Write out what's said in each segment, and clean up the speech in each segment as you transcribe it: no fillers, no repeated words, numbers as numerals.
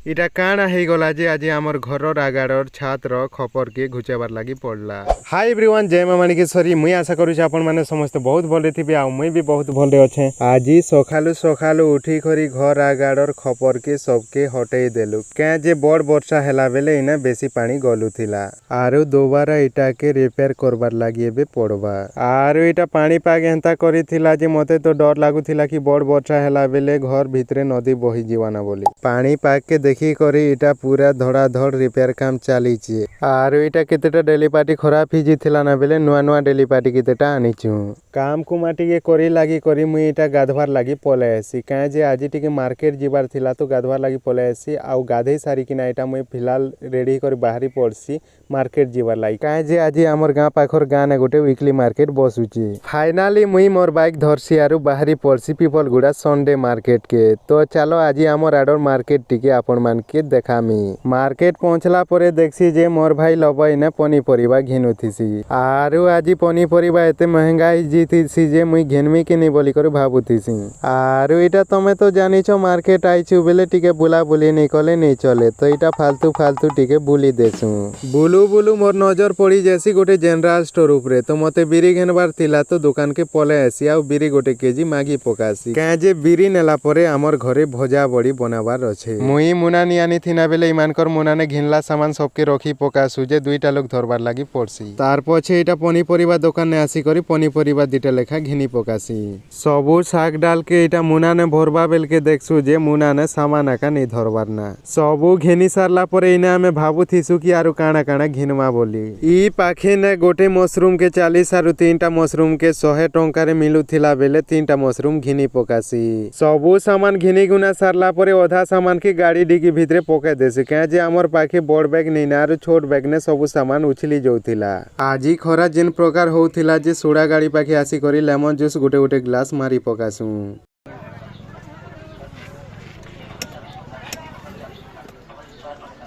इटा काना हे गला जे आज आमर घर आगाड़र छात्र खपर के घुचाबार लगी पड़ला। हाय एवरीवन, जय मां माणिकेश्वरी। मुई आशा करूँ आपण मैंने समस्त बहुत भले थे आ मुई भी बहुत भले अच्छे। आज सकालू सकालू उठी करी घर आगाड़र खपर के सबके हटई देलु क्या जे बड़ वर्षा हेला बेले इना बेसी पानी गलुथिला आरु दोबारा इटा के रिपेयर करबार लगी एबे पड़बा। आरु इटा पानी पाग एंता करिथिला जे मते तो डर लागुथिला कि बड़ वर्षा हेला बेले घर भितरे नदी बही जीवाना बोली। पानी पाग के देखी करी इटा पूरा धड़ाधड़ रिपेयर काम चलीचे। आरु इटा केतेटा डेली पार्टी खराब हिजी थिला ना बेले नुआ नुआ डेली पार्टी केतेटा आनीचु। काम कुमाटी के करी लागी करी मुई इटा गाधवार लागी पले आसी क्या जे आज टिके मार्केट जीवार थिला तो गाधवार लागी पले आसी। आउ गाधे सारी किना इटा मुई फिलहाल रेडी कर बाहरी पड़सी मार्केट जीवार लागी क्या जे आज आमर गाँ पाखर गाँ ने गोटे वीकली मार्केट बसुची। फाइनाली मुई मोर बाइक धरसी आरु बाहरी पड़सी पीपलगुड़ा संडे मार्केट के। तो चलो आज आमर आडर मार्केट टिके आपण मान के देखामी। मार्केट पहुंचला परे देखसी जे मोर भाई लबई ने पनीपरिबा घिनुथिसी आरु आज पनीपरिबा एते महंगा जीतीसी जे मुई घेनमी के नहीं बोली कर भाबुथिसी। आरु इटा तमे तो जानिछो मार्केट आइछु बेले टिके बुला बुली नहीं कले नहीं चले तो इटा फालतू फालतू टिके बुली देसु। बुलू बुलू मोर नजर पड़ी जैसी गोटे जनरल स्टोर उपरे तो मते बिरी घेनबार थिला तो दुकान के पले आसी आ बिरी गोटे केजी मागी पकासी क्या जे बिरी नेला परे हमर घरे भजा बड़ी बनाबार अच्छे। मुई मुना नि आनी थिना बेले इमानकर मुना ने घिनला सामान सबके रखी पकासु जे दुईटा लोग धरबार लागी पड़सी। तार पछे इटा पनीपरिबा दुकान ने आसी करी पनीपरिबा दिटा लेखा घिनी पकासी। सबू शाक डाल के इटा मुना ने भरबा बेल के देखसु जे मुना ने सामान आका नहीं धरबार ना। सबू घिनी सारला परे इना हमें भाबू थिसु कि आरु काना काना घिनवा बोली। ई पाखे ने गोटे मशरूम के 40 आरु 3टा मशरूम के 100 टंका रे मिलुथिला बेले 3टा मशरूम घिनी पकासी। सबू सामान घिनी गुना सारला परे अधा सामान के गाड़ी डिगी भितरे पके देसी क्या जे आमर पाखे बड़ बैग नहीं ना आरु छोट बैग ने सबू सामान उछली जाउथिला। आजी खरा जेन प्रकार होउथिला जे सोडा गाड़ी पाखे आसी करी लेमन जूस गोटे गोटे ग्लास मारी पकासु।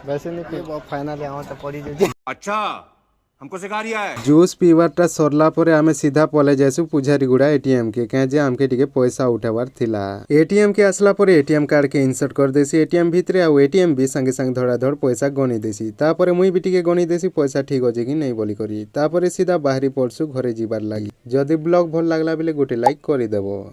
वैसे नहीं कि फाइनली आवा तो पड़ी जे। अच्छा हमको सिखा रिया है। जूस पीवारटा सरला परे आमे सीधा पले जासु पुजारीगुड़ा एटीएम के क्या जे आमके टिके पैसा उठाबार थिला। एटीएम के आसला परे एटीएम कार्ड के इंसर्ट कर देसी एटीएम भितरे आ एटीएम भी संगे संग धड़ाधड़ पैसा गणी देसी। तापरे मुई भी टिके गणी देसी पैसा ठीक अछि कि नहीं बोली करी। तापरे सीधा बाहरी पड़सु घरे जीवार लागी। जदि ब्लॉग भल लागला बेले गोटे लाइक करि देबो।